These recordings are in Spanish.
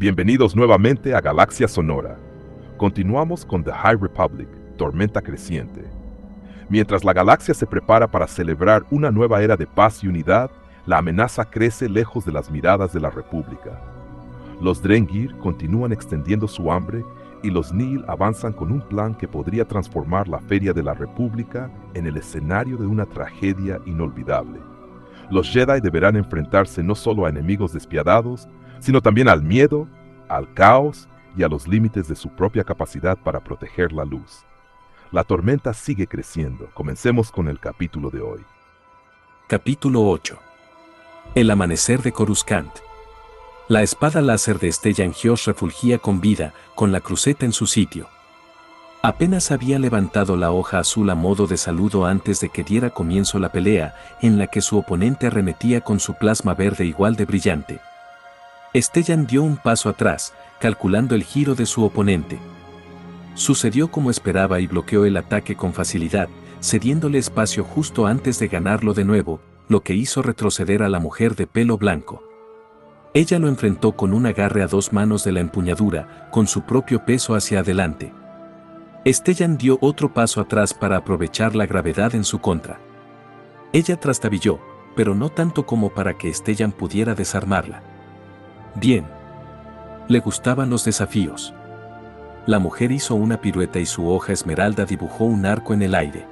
Bienvenidos nuevamente a Galaxia Sonora. Continuamos con The High Republic, Tormenta Creciente. Mientras la galaxia se prepara para celebrar una nueva era de paz y unidad, la amenaza crece lejos de las miradas de la República. Los Drengir continúan extendiendo su hambre y los Nihil avanzan con un plan que podría transformar la Feria de la República en el escenario de una tragedia inolvidable. Los Jedi deberán enfrentarse no solo a enemigos despiadados, sino también al miedo, al caos y a los límites de su propia capacidad para proteger la luz. La tormenta sigue creciendo. Comencemos con el capítulo de hoy. Capítulo 8. El amanecer de Coruscant. La espada láser de Stellan Gios refulgía con vida, con la cruceta en su sitio. Apenas había levantado la hoja azul a modo de saludo antes de que diera comienzo la pelea, en la que su oponente arremetía con su plasma verde igual de brillante. Stellan dio un paso atrás, calculando el giro de su oponente. Sucedió como esperaba y bloqueó el ataque con facilidad, cediéndole espacio justo antes de ganarlo de nuevo, lo que hizo retroceder a la mujer de pelo blanco. Ella lo enfrentó con un agarre a dos manos de la empuñadura, con su propio peso hacia adelante. Stellan dio otro paso atrás para aprovechar la gravedad en su contra. Ella trastabilló, pero no tanto como para que Stellan pudiera desarmarla. Bien. Le gustaban los desafíos. La mujer hizo una pirueta y su hoja esmeralda dibujó un arco en el aire.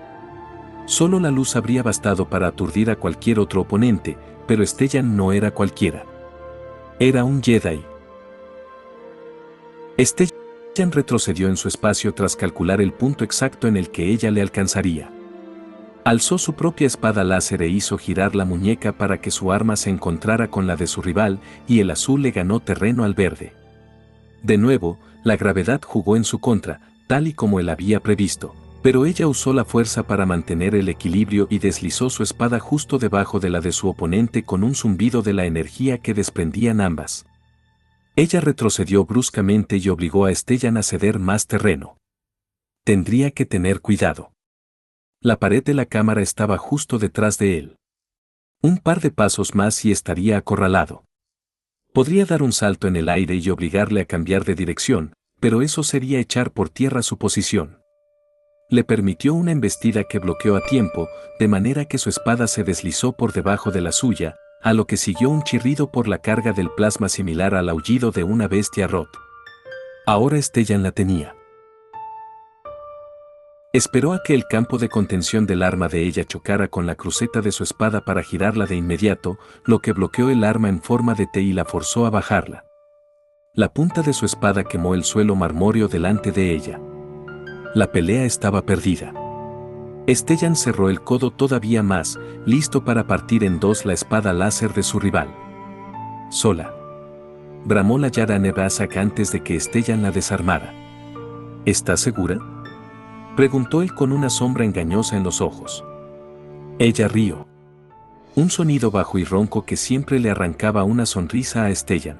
Solo la luz habría bastado para aturdir a cualquier otro oponente, pero Stellan no era cualquiera. Era un Jedi. Stellan retrocedió en su espacio tras calcular el punto exacto en el que ella le alcanzaría. Alzó su propia espada láser e hizo girar la muñeca para que su arma se encontrara con la de su rival, y el azul le ganó terreno al verde. De nuevo, la gravedad jugó en su contra, tal y como él había previsto, pero ella usó la fuerza para mantener el equilibrio y deslizó su espada justo debajo de la de su oponente con un zumbido de la energía que desprendían ambas. Ella retrocedió bruscamente y obligó a Stellan a ceder más terreno. Tendría que tener cuidado. La pared de la cámara estaba justo detrás de él. Un par de pasos más y estaría acorralado. Podría dar un salto en el aire y obligarle a cambiar de dirección, pero eso sería echar por tierra su posición. Le permitió una embestida que bloqueó a tiempo, de manera que su espada se deslizó por debajo de la suya, a lo que siguió un chirrido por la carga del plasma similar al aullido de una bestia rot. Ahora Stellan la tenía. Esperó a que el campo de contención del arma de ella chocara con la cruceta de su espada para girarla de inmediato, lo que bloqueó el arma en forma de T y la forzó a bajarla. La punta de su espada quemó el suelo marmóreo delante de ella. La pelea estaba perdida. Stellan cerró el codo todavía más, listo para partir en dos la espada láser de su rival. Sola. Bramó la Yara Nevasak antes de que Stellan la desarmara. ¿Estás segura?, preguntó él con una sombra engañosa en los ojos. Ella rió. Un sonido bajo y ronco que siempre le arrancaba una sonrisa a Stellan.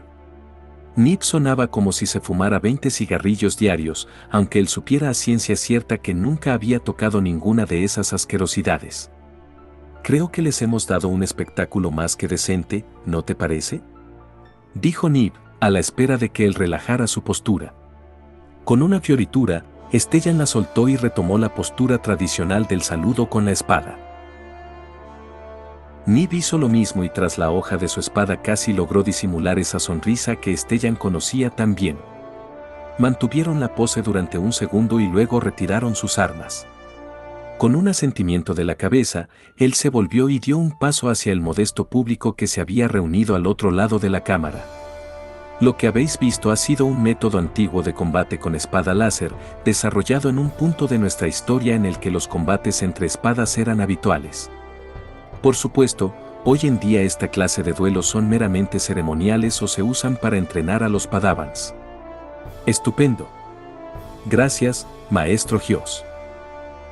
Nip sonaba como si se fumara 20 cigarrillos diarios, aunque él supiera a ciencia cierta que nunca había tocado ninguna de esas asquerosidades. Creo que les hemos dado un espectáculo más que decente, ¿no te parece?, dijo Nip, a la espera de que él relajara su postura. Con una fioritura, Stellan la soltó y retomó la postura tradicional del saludo con la espada. Nib hizo lo mismo y tras la hoja de su espada casi logró disimular esa sonrisa que Stellan conocía tan bien. Mantuvieron la pose durante un segundo y luego retiraron sus armas. Con un asentimiento de la cabeza, él se volvió y dio un paso hacia el modesto público que se había reunido al otro lado de la cámara. Lo que habéis visto ha sido un método antiguo de combate con espada láser, desarrollado en un punto de nuestra historia en el que los combates entre espadas eran habituales. Por supuesto, hoy en día esta clase de duelos son meramente ceremoniales o se usan para entrenar a los padawans. Estupendo. Gracias, maestro Gios.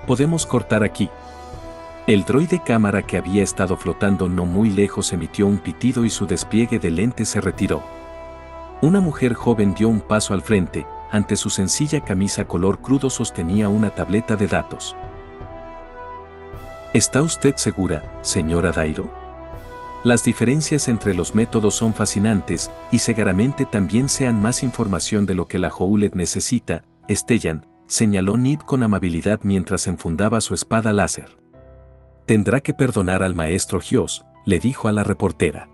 Podemos cortar aquí. El droide cámara que había estado flotando no muy lejos emitió un pitido y su despliegue de lente se retiró. Una mujer joven dio un paso al frente, ante su sencilla camisa color crudo sostenía una tableta de datos. ¿Está usted segura, señora Dairo?, Las diferencias entre los métodos son fascinantes, y seguramente también sean más información de lo que la Howlett necesita, Stellan, señaló Nib con amabilidad mientras enfundaba su espada láser. Tendrá que perdonar al maestro Hyos, le dijo a la reportera.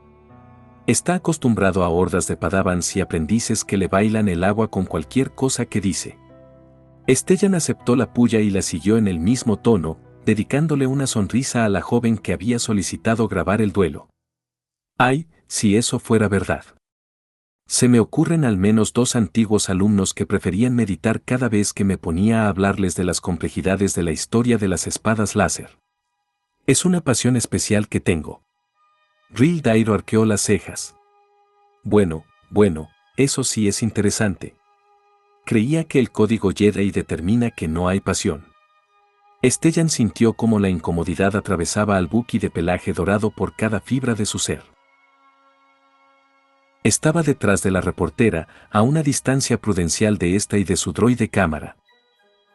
Está acostumbrado a hordas de padawans y aprendices que le bailan el agua con cualquier cosa que dice. Stellan aceptó la puya y la siguió en el mismo tono, dedicándole una sonrisa a la joven que había solicitado grabar el duelo. Ay, si eso fuera verdad. Se me ocurren al menos 2 antiguos alumnos que preferían meditar cada vez que me ponía a hablarles de las complejidades de la historia de las espadas láser. Es una pasión especial que tengo. Ril Dairo arqueó las cejas. Bueno, eso sí es interesante. Creía que el código Jedi determina que no hay pasión. Stellan sintió como la incomodidad atravesaba al Wookiee de pelaje dorado por cada fibra de su ser. Estaba detrás de la reportera, a una distancia prudencial de esta y de su droide cámara.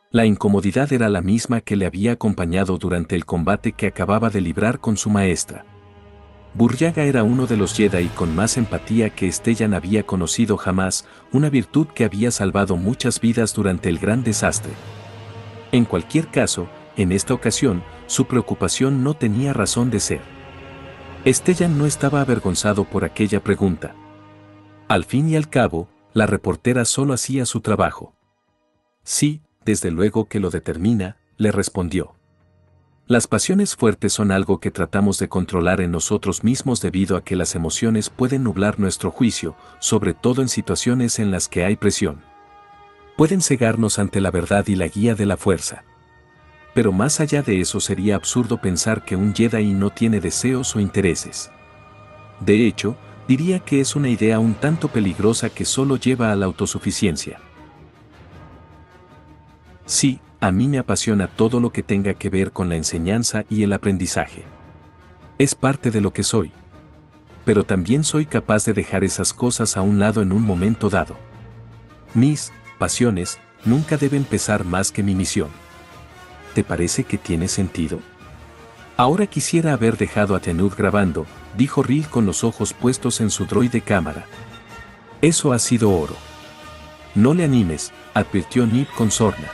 La incomodidad era la misma que le había acompañado durante el combate que acababa de librar con su maestra. Burryaga era uno de los Jedi con más empatía que Stellan había conocido jamás, una virtud que había salvado muchas vidas durante el gran desastre. En cualquier caso, en esta ocasión, su preocupación no tenía razón de ser. Stellan no estaba avergonzado por aquella pregunta. Al fin y al cabo, la reportera solo hacía su trabajo. Sí, desde luego que lo determina, le respondió. Las pasiones fuertes son algo que tratamos de controlar en nosotros mismos debido a que las emociones pueden nublar nuestro juicio, sobre todo en situaciones en las que hay presión. Pueden cegarnos ante la verdad y la guía de la fuerza. Pero más allá de eso sería absurdo pensar que un Jedi no tiene deseos o intereses. De hecho, diría que es una idea un tanto peligrosa que solo lleva a la autosuficiencia. Sí, a mí me apasiona todo lo que tenga que ver con la enseñanza y el aprendizaje. Es parte de lo que soy. Pero también soy capaz de dejar esas cosas a un lado en un momento dado. Mis pasiones nunca deben pesar más que mi misión. ¿Te parece que tiene sentido? Ahora quisiera haber dejado a Tenud grabando, dijo Ril con los ojos puestos en su droide cámara. Eso ha sido oro. No le animes, advirtió Nib con sorna.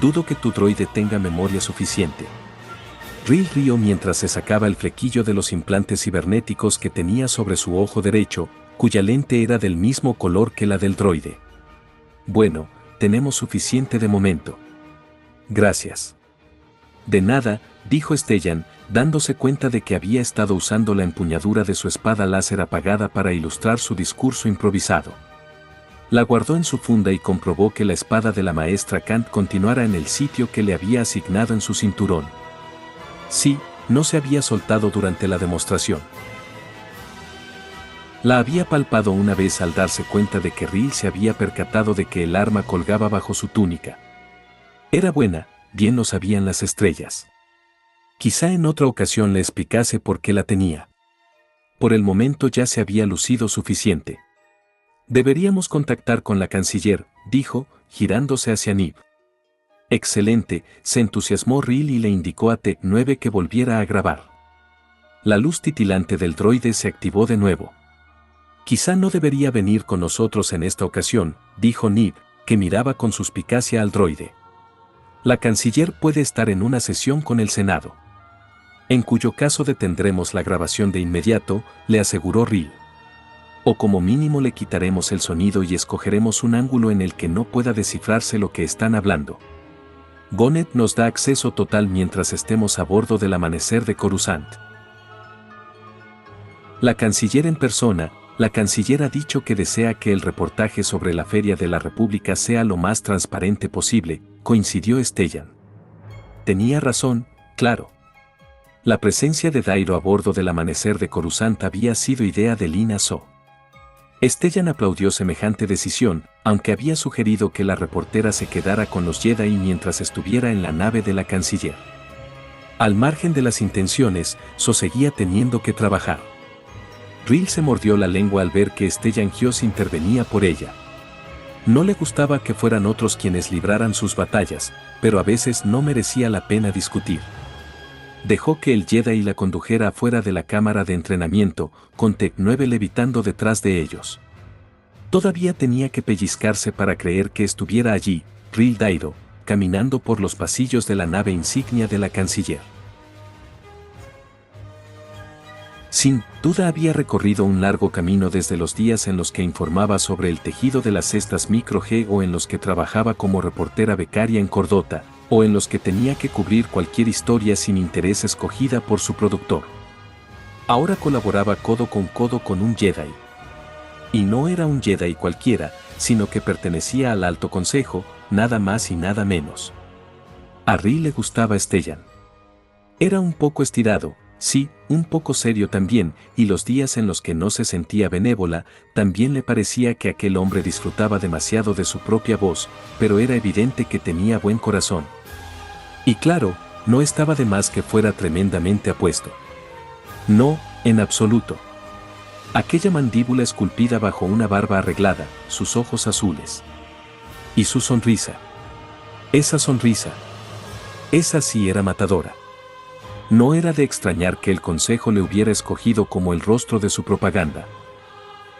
Dudo que tu droide tenga memoria suficiente. Ril rió mientras se sacaba el flequillo de los implantes cibernéticos que tenía sobre su ojo derecho, cuya lente era del mismo color que la del droide. Bueno, tenemos suficiente de momento. Gracias. De nada, dijo Stellan, dándose cuenta de que había estado usando la empuñadura de su espada láser apagada para ilustrar su discurso improvisado. La guardó en su funda y comprobó que la espada de la maestra Kant continuara en el sitio que le había asignado en su cinturón. Sí, no se había soltado durante la demostración. La había palpado una vez al darse cuenta de que Ril se había percatado de que el arma colgaba bajo su túnica. Era buena, bien lo sabían las estrellas. Quizá en otra ocasión le explicase por qué la tenía. Por el momento ya se había lucido suficiente. Deberíamos contactar con la canciller, dijo, girándose hacia Nib. Excelente, se entusiasmó Ril y le indicó a T9 que volviera a grabar. La luz titilante del droide se activó de nuevo. Quizá no debería venir con nosotros en esta ocasión, dijo Nib, que miraba con suspicacia al droide. La canciller puede estar en una sesión con el Senado. En cuyo caso detendremos la grabación de inmediato, le aseguró Ril. O como mínimo le quitaremos el sonido y escogeremos un ángulo en el que no pueda descifrarse lo que están hablando. Gonet nos da acceso total mientras estemos a bordo del amanecer de Coruscant. La canciller en persona, la canciller ha dicho que desea que el reportaje sobre la Feria de la República sea lo más transparente posible, coincidió Stellan. Tenía razón, claro. La presencia de Dairo a bordo del amanecer de Coruscant había sido idea de Lina So. Stellan aplaudió semejante decisión, aunque había sugerido que la reportera se quedara con los Jedi mientras estuviera en la nave de la canciller. Al margen de las intenciones, So seguía teniendo que trabajar. Ril se mordió la lengua al ver que Stellan Hyos intervenía por ella. No le gustaba que fueran otros quienes libraran sus batallas, pero a veces no merecía la pena discutir. Dejó que el Jedi la condujera afuera de la cámara de entrenamiento, con Tech 9 levitando detrás de ellos. Todavía tenía que pellizcarse para creer que estuviera allí, Ril Daido, caminando por los pasillos de la nave insignia de la canciller. Sin duda había recorrido un largo camino desde los días en los que informaba sobre el tejido de las cestas Micro G o en los que trabajaba como reportera becaria en Cordota, o en los que tenía que cubrir cualquier historia sin interés escogida por su productor. Ahora colaboraba codo con un Jedi. Y no era un Jedi cualquiera, sino que pertenecía al Alto Consejo, nada más y nada menos. A Ril le gustaba Stellan. Era un poco estirado, sí, un poco serio también, y los días en los que no se sentía benévola, también le parecía que aquel hombre disfrutaba demasiado de su propia voz, pero era evidente que tenía buen corazón. Y claro, no estaba de más que fuera tremendamente apuesto. No, en absoluto. Aquella mandíbula esculpida bajo una barba arreglada, sus ojos azules. Y su sonrisa. Esa sonrisa. Esa sí era matadora. No era de extrañar que el consejo le hubiera escogido como el rostro de su propaganda.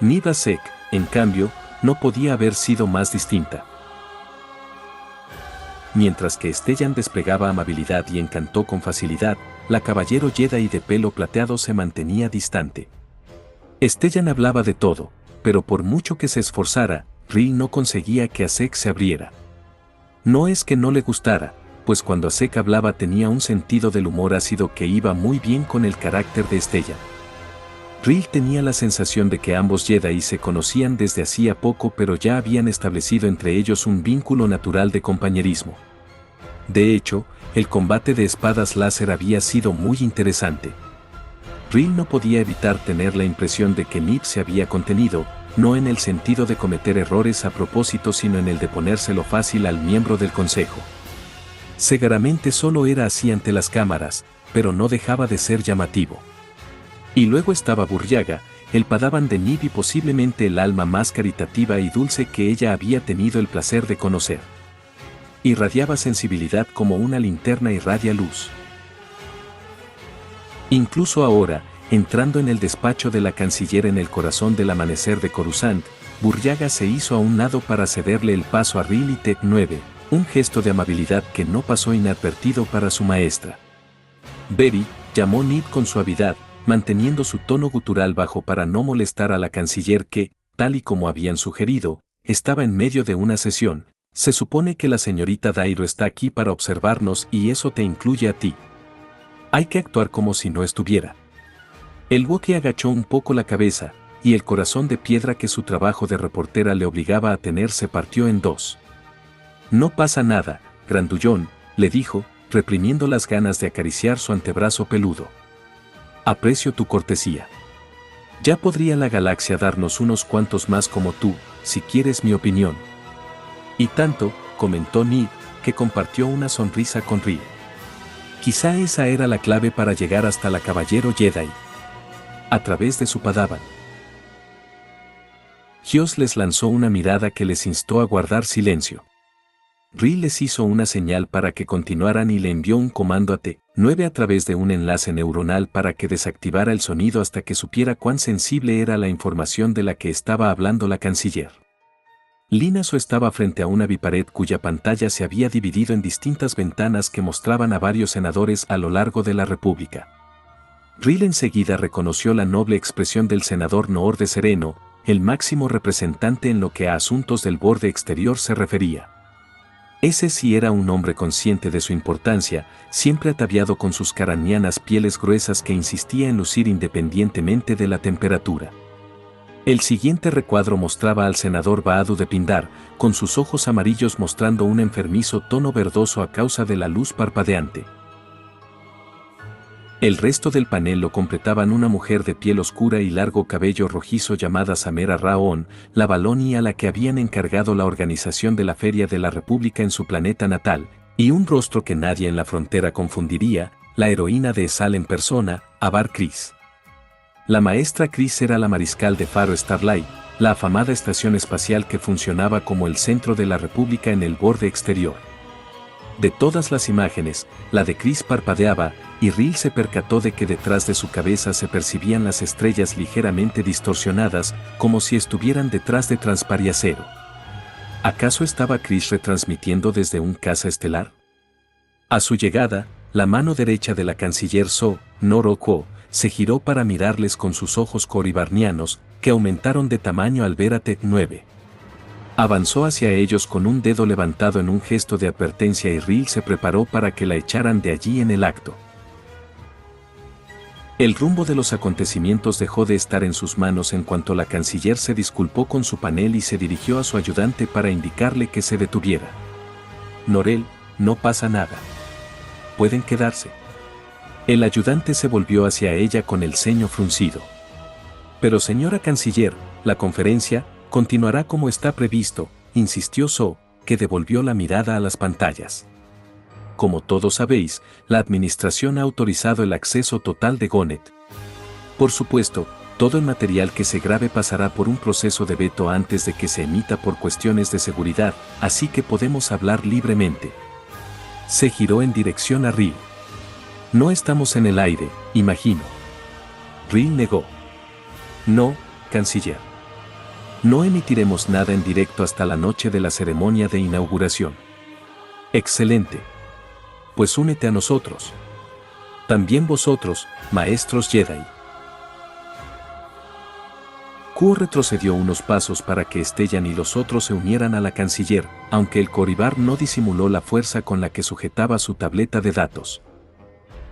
Nida Sek, en cambio, no podía haber sido más distinta. Mientras que Stellan desplegaba amabilidad y encantó con facilidad, la caballero Jedi de pelo plateado se mantenía distante. Stellan hablaba de todo, pero por mucho que se esforzara, Ril no conseguía que Asek se abriera. No es que no le gustara, pues cuando Asek hablaba tenía un sentido del humor ácido que iba muy bien con el carácter de Stellan. Ril tenía la sensación de que ambos Jedi se conocían desde hacía poco, pero ya habían establecido entre ellos un vínculo natural de compañerismo. De hecho, el combate de espadas láser había sido muy interesante. Ril no podía evitar tener la impresión de que Nib se había contenido, no en el sentido de cometer errores a propósito, sino en el de ponérselo fácil al miembro del consejo. Seguramente solo era así ante las cámaras, pero no dejaba de ser llamativo. Y luego estaba Burryaga, el padawan de Nib y posiblemente el alma más caritativa y dulce que ella había tenido el placer de conocer. Irradiaba sensibilidad como una linterna irradia luz. Incluso ahora, entrando en el despacho de la canciller en el corazón del amanecer de Coruscant, Burryaga se hizo a un lado para cederle el paso a Ril y Tech 9, un gesto de amabilidad que no pasó inadvertido para su maestra. Beri, llamó Nib con suavidad, manteniendo su tono gutural bajo para no molestar a la canciller que, tal y como habían sugerido, estaba en medio de una sesión. Se supone que la señorita Dairo está aquí para observarnos y eso te incluye a ti. Hay que actuar como si no estuviera. El Wookiee agachó un poco la cabeza, y el corazón de piedra que su trabajo de reportera le obligaba a tener se partió en dos. No pasa nada, grandullón, le dijo, reprimiendo las ganas de acariciar su antebrazo peludo. Aprecio tu cortesía. Ya podría la galaxia darnos unos cuantos más como tú, si quieres mi opinión. Y tanto, comentó Nib, que compartió una sonrisa con Ril. Quizá esa era la clave para llegar hasta la caballero Jedi. A través de su padawan. Gios les lanzó una mirada que les instó a guardar silencio. Ril les hizo una señal para que continuaran y le envió un comando a T9 a través de un enlace neuronal para que desactivara el sonido hasta que supiera cuán sensible era la información de la que estaba hablando la canciller. Linaso estaba frente a una bipared cuya pantalla se había dividido en distintas ventanas que mostraban a varios senadores a lo largo de la República. Ril enseguida reconoció la noble expresión del senador Noor de Sereno, el máximo representante en lo que a asuntos del borde exterior se refería. Ese sí era un hombre consciente de su importancia, siempre ataviado con sus caranianas pieles gruesas que insistía en lucir independientemente de la temperatura. El siguiente recuadro mostraba al senador Baadu de Pindar, con sus ojos amarillos mostrando un enfermizo tono verdoso a causa de la luz parpadeante. El resto del panel lo completaban una mujer de piel oscura y largo cabello rojizo llamada Samera Raon, la Baloni a la que habían encargado la organización de la Feria de la República en su planeta natal, y un rostro que nadie en la frontera confundiría, la heroína de Esal en persona, Avar Kriss. La maestra Kriss era la mariscal de Faro Starlight, la afamada estación espacial que funcionaba como el centro de la República en el borde exterior. De todas las imágenes, la de Kriss parpadeaba, y Rill se percató de que detrás de su cabeza se percibían las estrellas ligeramente distorsionadas, como si estuvieran detrás de Transpariacero. ¿Acaso estaba Chris retransmitiendo desde un caza estelar? A su llegada, la mano derecha de la canciller So, Noroko, se giró para mirarles con sus ojos coribarnianos, que aumentaron de tamaño al ver a Tech 9. Avanzó hacia ellos con un dedo levantado en un gesto de advertencia y Rill se preparó para que la echaran de allí en el acto. El rumbo de los acontecimientos dejó de estar en sus manos en cuanto la canciller se disculpó con su panel y se dirigió a su ayudante para indicarle que se detuviera. Norel, no pasa nada. Pueden quedarse. El ayudante se volvió hacia ella con el ceño fruncido. Pero señora canciller, la conferencia continuará como está previsto, insistió So, que devolvió la mirada a las pantallas. Como todos sabéis, la administración ha autorizado el acceso total de Gonet. Por supuesto, todo el material que se grabe pasará por un proceso de veto antes de que se emita por cuestiones de seguridad, así que podemos hablar libremente. Se giró en dirección a Rill. No estamos en el aire, imagino. Rill negó. No, canciller. No emitiremos nada en directo hasta la noche de la ceremonia de inauguración. Excelente. Pues únete a nosotros. También vosotros, maestros Jedi. Kuo retrocedió unos pasos para que Stellan y los otros se unieran a la canciller, aunque el Coribar no disimuló la fuerza con la que sujetaba su tableta de datos.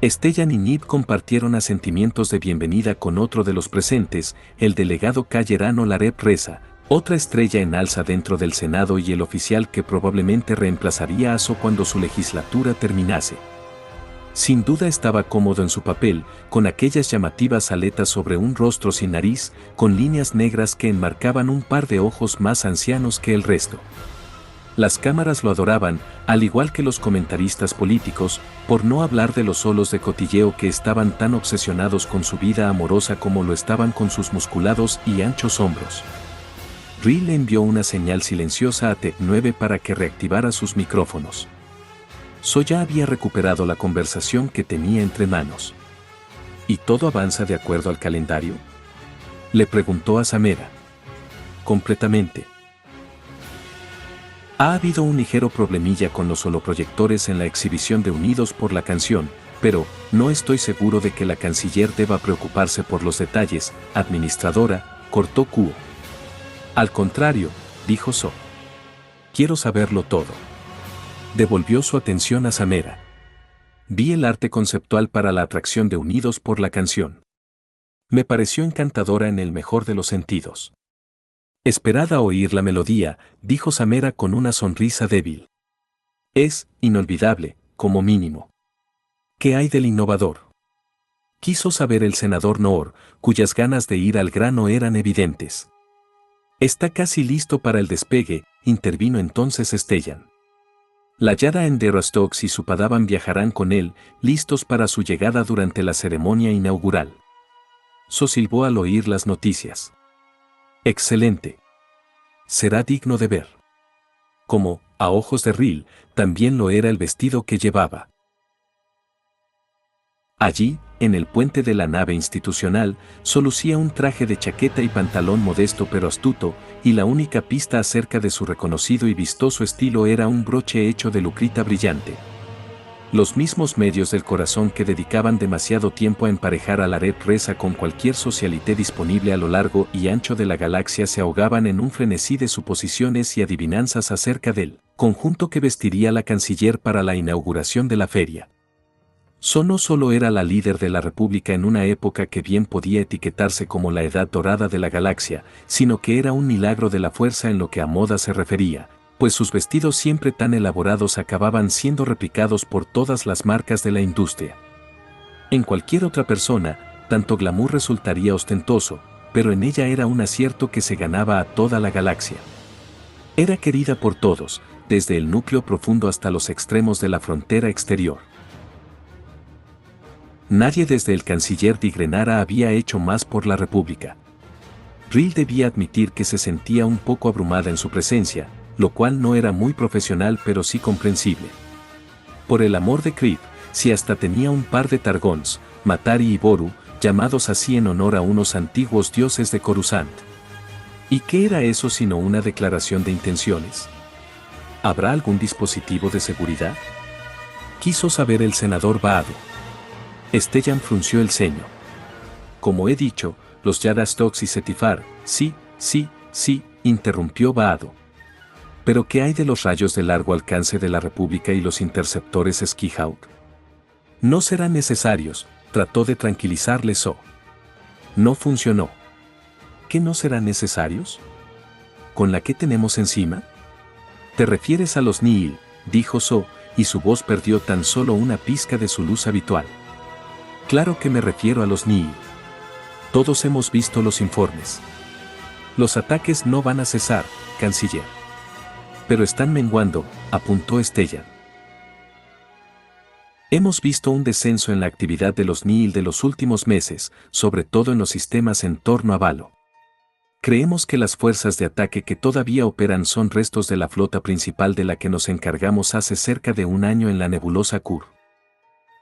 Stellan y Nib compartieron asentimientos de bienvenida con otro de los presentes, el delegado Callerano Lareb Reza, otra estrella en alza dentro del Senado y el oficial que probablemente reemplazaría a So cuando su legislatura terminase. Sin duda estaba cómodo en su papel, con aquellas llamativas aletas sobre un rostro sin nariz, con líneas negras que enmarcaban un par de ojos más ancianos que el resto. Las cámaras lo adoraban, al igual que los comentaristas políticos, por no hablar de los solos de cotilleo que estaban tan obsesionados con su vida amorosa como lo estaban con sus musculados y anchos hombros. Rill le envió una señal silenciosa a Tech 9 para que reactivara sus micrófonos. So ya había recuperado la conversación que tenía entre manos. ¿Y todo avanza de acuerdo al calendario?, le preguntó a Samera. Completamente. Ha habido un ligero problemilla con los holoproyectores en la exhibición de Unidos por la Canción, pero no estoy seguro de que la canciller deba preocuparse por los detalles, administradora, cortó Kuo. Al contrario, dijo So. Quiero saberlo todo. Devolvió su atención a Samera. Vi el arte conceptual para la atracción de Unidos por la Canción. Me pareció encantadora en el mejor de los sentidos. Esperad a oír la melodía, dijo Samera con una sonrisa débil. Es inolvidable, como mínimo. ¿Qué hay del innovador?, quiso saber el senador Noor, cuyas ganas de ir al grano eran evidentes. Está casi listo para el despegue, intervino entonces Stellan. La Yara en Derastox y su Padawan viajarán con él, listos para su llegada durante la ceremonia inaugural. So silbó al oír las noticias. Excelente. Será digno de ver. Como, a ojos de Rill, también lo era el vestido que llevaba. Allí, en el puente de la nave institucional, So lucía un traje de chaqueta y pantalón modesto pero astuto, y la única pista acerca de su reconocido y vistoso estilo era un broche hecho de lucrita brillante. Los mismos medios del corazón que dedicaban demasiado tiempo a emparejar a Lareb Reza con cualquier socialité disponible a lo largo y ancho de la galaxia se ahogaban en un frenesí de suposiciones y adivinanzas acerca del conjunto que vestiría la canciller para la inauguración de la feria. So no solo era la líder de la República en una época que bien podía etiquetarse como la edad dorada de la galaxia, sino que era un milagro de la fuerza en lo que a moda se refería, pues sus vestidos siempre tan elaborados acababan siendo replicados por todas las marcas de la industria. En cualquier otra persona, tanto glamour resultaría ostentoso, pero en ella era un acierto que se ganaba a toda la galaxia. Era querida por todos, desde el núcleo profundo hasta los extremos de la frontera exterior. Nadie desde el canciller Digrenara había hecho más por la República. Rill debía admitir que se sentía un poco abrumada en su presencia, lo cual no era muy profesional pero sí comprensible. Por el amor de Creed, si hasta tenía un par de Targons, Matari y Boru, llamados así en honor a unos antiguos dioses de Coruscant. ¿Y qué era eso sino una declaración de intenciones? ¿Habrá algún dispositivo de seguridad? Quiso saber el senador Baado. Stellan frunció el ceño. Como he dicho, los Yadastox y Setifar, sí, interrumpió Baado. ¿Pero qué hay de los rayos de largo alcance de la República y los interceptores Skyhawk? No serán necesarios, trató de tranquilizarle So. No funcionó. ¿Qué no serán necesarios? ¿Con la que tenemos encima? ¿Te refieres a los Nihil?, dijo So, y su voz perdió tan solo una pizca de su luz habitual. Claro que me refiero a los Nihil. Todos hemos visto los informes. Los ataques no van a cesar, canciller. Pero están menguando, apuntó Stellan. Hemos visto un descenso en la actividad de los Nihil de los últimos meses, sobre todo en los sistemas en torno a Valo. Creemos que las fuerzas de ataque que todavía operan son restos de la flota principal de la que nos encargamos hace cerca de un año en la nebulosa Kur.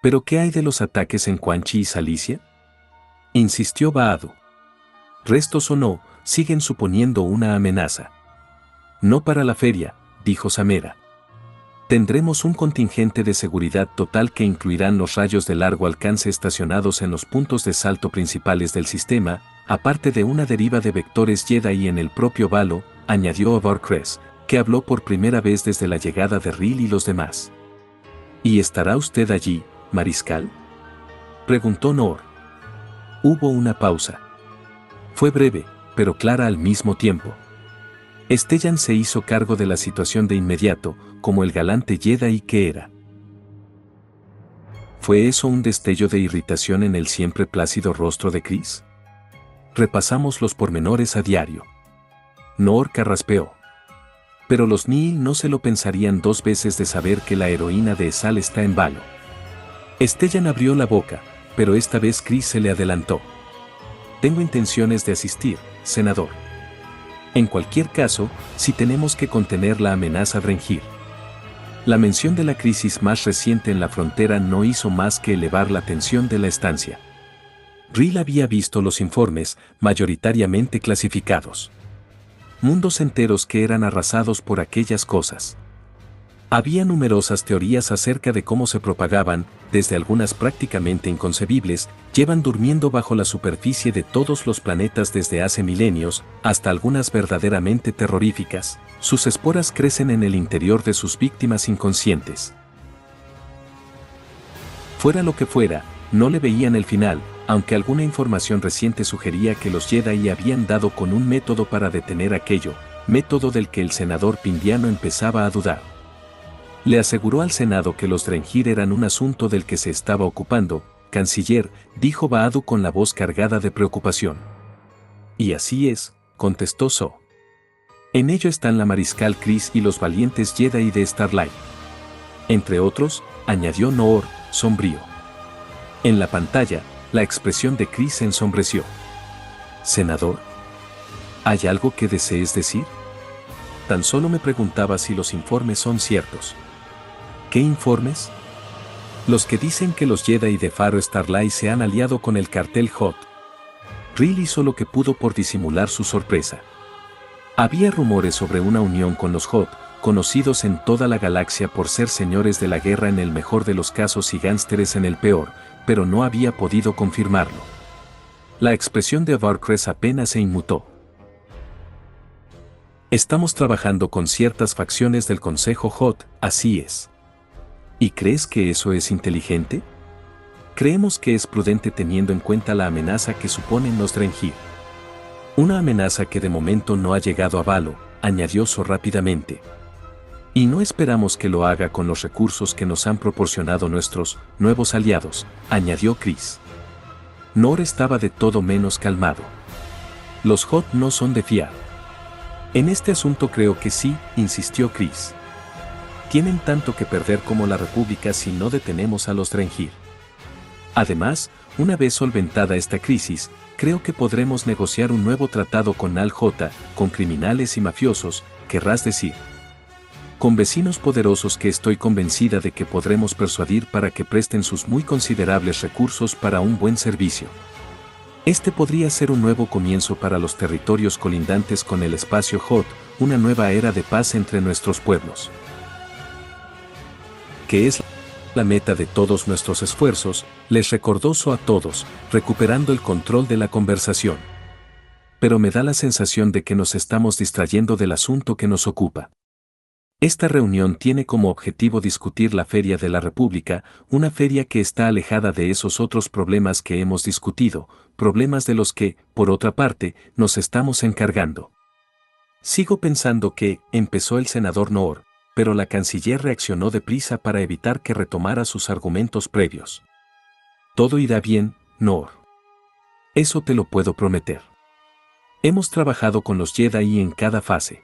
¿Pero qué hay de los ataques en Quan Chi y Salicia?, insistió Baado. Restos o no, siguen suponiendo una amenaza. No para la feria, dijo Samera. Tendremos un contingente de seguridad total que incluirán los rayos de largo alcance estacionados en los puntos de salto principales del sistema, aparte de una deriva de vectores Jedi en el propio Valo, añadió Avarcres, que habló por primera vez desde la llegada de Rill y los demás. ¿Y estará usted allí, mariscal?, preguntó Noor. Hubo una pausa. Fue breve, pero clara al mismo tiempo. Stellan se hizo cargo de la situación de inmediato, como el galante Jedi que era. ¿Fue eso un destello de irritación en el siempre plácido rostro de Kryze? Repasamos los pormenores a diario. Noor carraspeó. Pero los Nihil no se lo pensarían dos veces de saber que la heroína de Esal está en Valo. Stellan abrió la boca, pero esta vez Kryze se le adelantó. Tengo intenciones de asistir, senador. En cualquier caso, si tenemos que contener la amenaza Drengir. La mención de la crisis más reciente en la frontera no hizo más que elevar la tensión de la estancia. Rill había visto los informes, mayoritariamente clasificados. Mundos enteros que eran arrasados por aquellas cosas. Había numerosas teorías acerca de cómo se propagaban, desde algunas prácticamente inconcebibles, llevan durmiendo bajo la superficie de todos los planetas desde hace milenios, hasta algunas verdaderamente terroríficas. Sus esporas crecen en el interior de sus víctimas inconscientes. Fuera lo que fuera, no le veían el final, aunque alguna información reciente sugería que los Jedi habían dado con un método para detener aquello, método del que el senador Pindiano empezaba a dudar. Le aseguró al Senado que los Drengir eran un asunto del que se estaba ocupando, canciller, dijo Baado con la voz cargada de preocupación. Y así es, contestó So. En ello están la mariscal Kryze y los valientes Jedi de Starlight. Entre otros, añadió Noor, sombrío. En la pantalla, la expresión de Kryze se ensombreció. Senador, ¿hay algo que desees decir? Tan solo me preguntaba si los informes son ciertos. ¿Qué informes? Los que dicen que los Jedi de Faro Starlight se han aliado con el cartel Hot. Rill hizo lo que pudo por disimular su sorpresa. Había rumores sobre una unión con los Hot, conocidos en toda la galaxia por ser señores de la guerra en el mejor de los casos y gánsteres en el peor, pero no había podido confirmarlo. La expresión de Avarcres apenas se inmutó. Estamos trabajando con ciertas facciones del Consejo Hot, así es. ¿Y crees que eso es inteligente? Creemos que es prudente teniendo en cuenta la amenaza que suponen los Drengir. Una amenaza que de momento no ha llegado a Valo, añadió So rápidamente. Y no esperamos que lo haga con los recursos que nos han proporcionado nuestros nuevos aliados, añadió Kryze. Noor estaba de todo menos calmado. Los Hot no son de fiar. En este asunto creo que sí, insistió Kryze. Tienen tanto que perder como la República si no detenemos a los Drengir. Además, una vez solventada esta crisis, creo que podremos negociar un nuevo tratado con Al J, con criminales y mafiosos, querrás decir. con vecinos poderosos que estoy convencida de que podremos persuadir para que presten sus muy considerables recursos para un buen servicio. Este podría ser un nuevo comienzo para los territorios colindantes con el espacio Hot, una nueva era de paz entre nuestros pueblos. Que es la meta de todos nuestros esfuerzos, les recordó So a todos, recuperando el control de la conversación. Pero me da la sensación de que nos estamos distrayendo del asunto que nos ocupa. Esta reunión tiene como objetivo discutir la Feria de la República, una feria que está alejada de esos otros problemas que hemos discutido, problemas de los que, por otra parte, nos estamos encargando. Sigo pensando que, empezó el senador Noor, pero la canciller reaccionó deprisa para evitar que retomara sus argumentos previos. Todo irá bien, Noor. Eso te lo puedo prometer. Hemos trabajado con los Jedi en cada fase.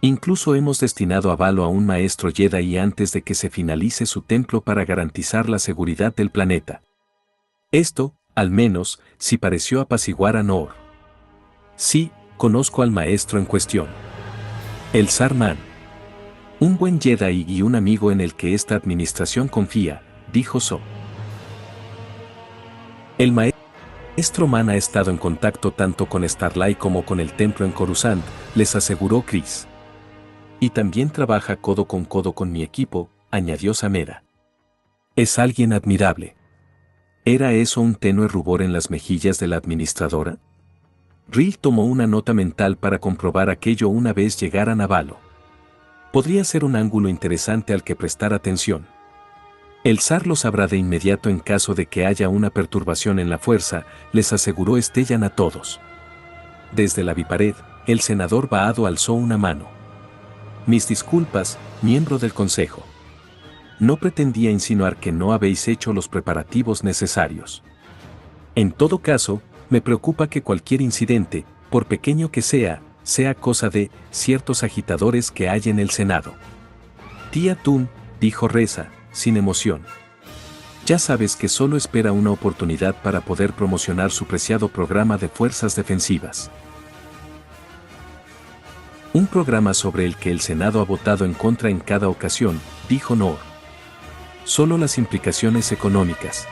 Incluso hemos destinado a Valo a un maestro Jedi antes de que se finalice su templo para garantizar la seguridad del planeta. Esto, al menos, sí pareció apaciguar a Noor. Sí, conozco al maestro en cuestión. El Sarman. Un buen Jedi y un amigo en el que esta administración confía, dijo So. El maestro Man ha estado en contacto tanto con Starlight como con el templo en Coruscant, les aseguró Chris. Y también trabaja codo con mi equipo, añadió Samera. Es alguien admirable. ¿Era eso un tenue rubor en las mejillas de la administradora? Rill tomó una nota mental para comprobar aquello una vez llegaran a Valo. Podría ser un ángulo interesante al que prestar atención. El zar lo sabrá de inmediato en caso de que haya una perturbación en la fuerza, les aseguró Stellan a todos. Desde la bipared, el senador Baado alzó una mano. Mis disculpas, miembro del consejo. No pretendía insinuar que no habéis hecho los preparativos necesarios. En todo caso, me preocupa que cualquier incidente, por pequeño que sea cosa de ciertos agitadores que hay en el Senado. Tía Tun, dijo Reza, sin emoción. Ya sabes que solo espera una oportunidad para poder promocionar su preciado programa de fuerzas defensivas. Un programa sobre el que el Senado ha votado en contra en cada ocasión, dijo Noor. Solo las implicaciones económicas.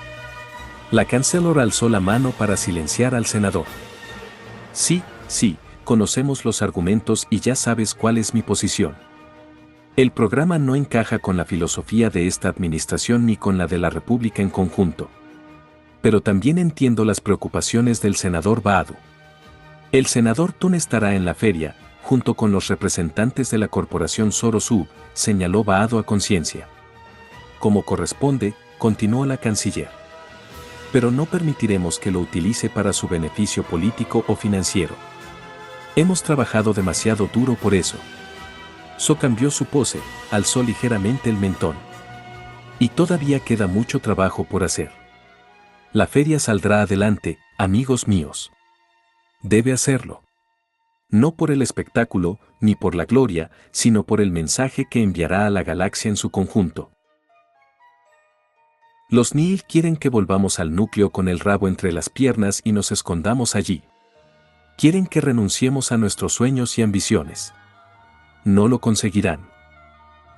La Chancellor alzó la mano para silenciar al senador. Sí, conocemos los argumentos y ya sabes cuál es mi posición. El programa no encaja con la filosofía de esta administración ni con la de la República en conjunto. Pero también entiendo las preocupaciones del senador Baadu. El senador Tun estará en la feria, junto con los representantes de la corporación Soro-Sub, señaló Baado a conciencia. Como corresponde, continuó la canciller. Pero no permitiremos que lo utilice para su beneficio político o financiero. Hemos trabajado demasiado duro por eso. So cambió su pose, alzó ligeramente el mentón. Y todavía queda mucho trabajo por hacer. La feria saldrá adelante, amigos míos. Debe hacerlo. No por el espectáculo, ni por la gloria, sino por el mensaje que enviará a la galaxia en su conjunto. Los Nihil quieren que volvamos al núcleo con el rabo entre las piernas y nos escondamos allí. Quieren que renunciemos a nuestros sueños y ambiciones. No lo conseguirán.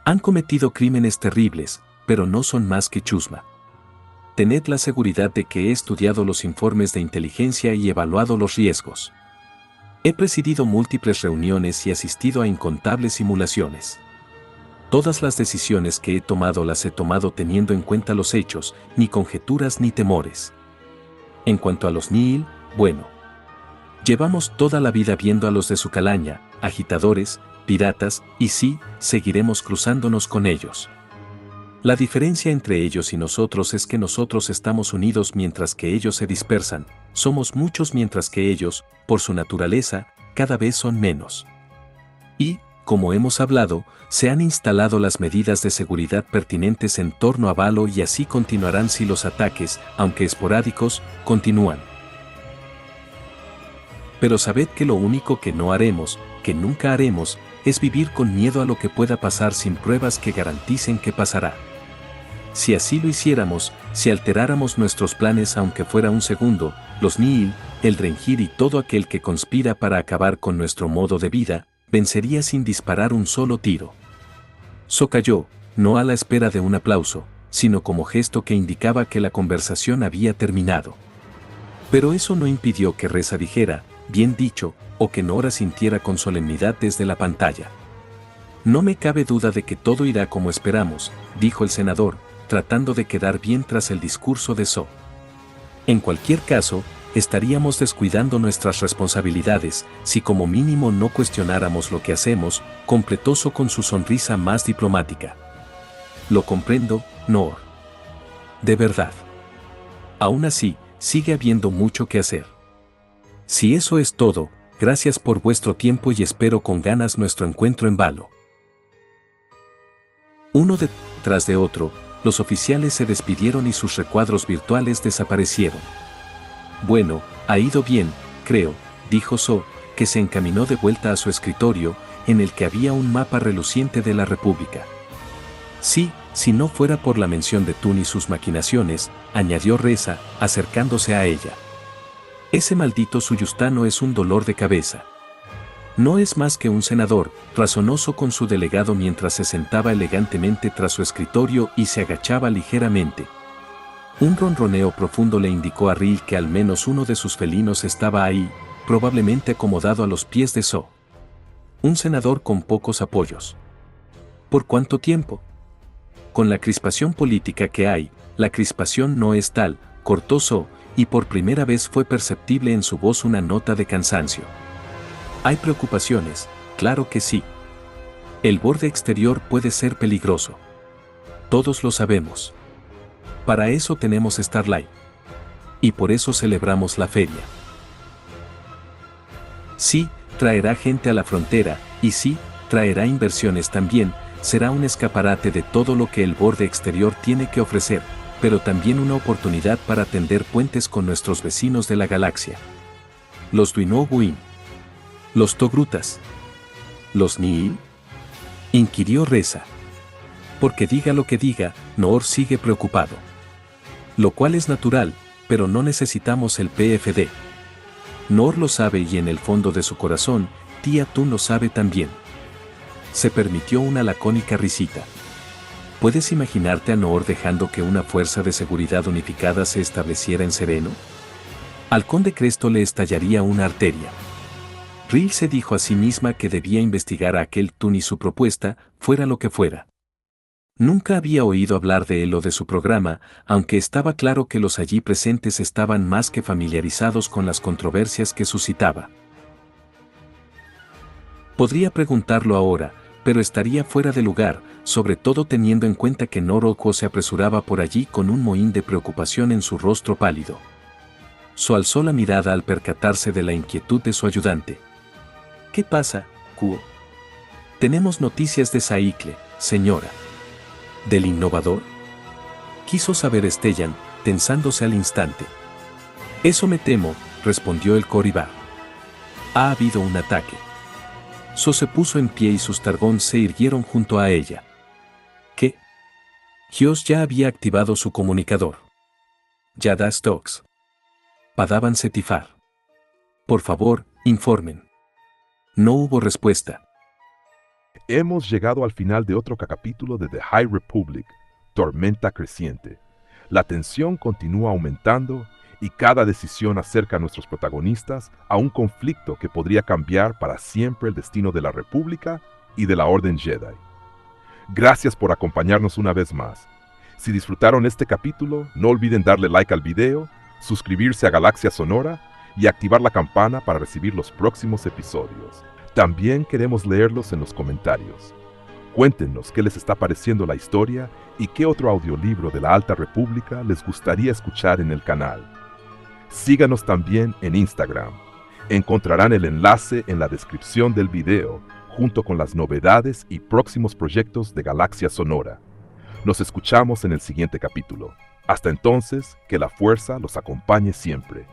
Han cometido crímenes terribles, pero no son más que chusma. Tened la seguridad de que he estudiado los informes de inteligencia y evaluado los riesgos. He presidido múltiples reuniones y asistido a incontables simulaciones. Todas las decisiones que he tomado las he tomado teniendo en cuenta los hechos, ni conjeturas ni temores. En cuanto a los Nihil, bueno. Llevamos toda la vida viendo a los de su calaña, agitadores, piratas, y sí, seguiremos cruzándonos con ellos. La diferencia entre ellos y nosotros es que nosotros estamos unidos mientras que ellos se dispersan, somos muchos mientras que ellos, por su naturaleza, cada vez son menos. Y, como hemos hablado, se han instalado las medidas de seguridad pertinentes en torno a Valo y así continuarán si los ataques, aunque esporádicos, continúan. Pero sabed que lo único que no haremos, que nunca haremos, es vivir con miedo a lo que pueda pasar sin pruebas que garanticen que pasará. Si así lo hiciéramos, si alteráramos nuestros planes aunque fuera un segundo, los Nihil, el Drengir y todo aquel que conspira para acabar con nuestro modo de vida, vencería sin disparar un solo tiro. So calló, no a la espera de un aplauso, sino como gesto que indicaba que la conversación había terminado. Pero eso no impidió que Reza dijera, bien dicho, o que Nora sintiera con solemnidad desde la pantalla. No me cabe duda de que todo irá como esperamos, dijo el senador, tratando de quedar bien tras el discurso de So. En cualquier caso, estaríamos descuidando nuestras responsabilidades si como mínimo no cuestionáramos lo que hacemos, completó So con su sonrisa más diplomática. Lo comprendo, Noor. De verdad. Aún así, sigue habiendo mucho que hacer. Si eso es todo, gracias por vuestro tiempo y espero con ganas nuestro encuentro en Valo. Uno detrás de otro, los oficiales se despidieron y sus recuadros virtuales desaparecieron. Bueno, ha ido bien, creo, dijo So, que se encaminó de vuelta a su escritorio, en el que había un mapa reluciente de la República. Sí, si no fuera por la mención de Tun y sus maquinaciones, añadió Reza, acercándose a ella. Ese maldito Suyustano es un dolor de cabeza. No es más que un senador, razonó So con su delegado mientras se sentaba elegantemente tras su escritorio y se agachaba ligeramente. Un ronroneo profundo le indicó a Ril que al menos uno de sus felinos estaba ahí, probablemente acomodado a los pies de So. Un senador con pocos apoyos. ¿Por cuánto tiempo? Con la crispación política que hay, la crispación no es tal, cortó So, y por primera vez fue perceptible en su voz una nota de cansancio. Hay preocupaciones, claro que sí. El borde exterior puede ser peligroso. Todos lo sabemos. Para eso tenemos Starlight. Y por eso celebramos la feria. Sí, traerá gente a la frontera, y sí, traerá inversiones también, será un escaparate de todo lo que el borde exterior tiene que ofrecer, pero también una oportunidad para tender puentes con nuestros vecinos de la galaxia. Los Duinoguin. ¿Los Togrutas? ¿Los Nihil? Inquirió Reza. Porque diga lo que diga, Noor sigue preocupado. Lo cual es natural, pero no necesitamos el PFD. Noor lo sabe y en el fondo de su corazón, tía Tun lo sabe también. Se permitió una lacónica risita. ¿Puedes imaginarte a Noor dejando que una fuerza de seguridad unificada se estableciera en Sereno? Al conde Cresto le estallaría una arteria. Ril se dijo a sí misma que debía investigar a aquel Tun y su propuesta, fuera lo que fuera. Nunca había oído hablar de él o de su programa, aunque estaba claro que los allí presentes estaban más que familiarizados con las controversias que suscitaba. Podría preguntarlo ahora, pero estaría fuera de lugar, sobre todo teniendo en cuenta que Noroko se apresuraba por allí con un mohín de preocupación en su rostro pálido. So alzó la mirada al percatarse de la inquietud de su ayudante. ¿Qué pasa, Kuo? Tenemos noticias de Saicle, señora. ¿Del innovador? Quiso saber Stellan, tensándose al instante. Eso me temo, respondió el Koribar. Ha habido un ataque. So se puso en pie y sus Targón se irguieron junto a ella. ¿Qué? Hyos ya había activado su comunicador. Yada Stokes. Padawan Setifar. Por favor, informen. No hubo respuesta. Hemos llegado al final de otro capítulo de The High Republic, Tormenta Creciente. La tensión continúa aumentando y cada decisión acerca a nuestros protagonistas a un conflicto que podría cambiar para siempre el destino de la República y de la Orden Jedi. Gracias por acompañarnos una vez más. Si disfrutaron este capítulo, no olviden darle like al video, suscribirse a Galaxia Sonora y activar la campana para recibir los próximos episodios. También queremos leerlos en los comentarios. Cuéntenos qué les está pareciendo la historia y qué otro audiolibro de la Alta República les gustaría escuchar en el canal. Síganos también en Instagram. Encontrarán el enlace en la descripción del video, junto con las novedades y próximos proyectos de Galaxia Sonora. Nos escuchamos en el siguiente capítulo. Hasta entonces, que la fuerza los acompañe siempre.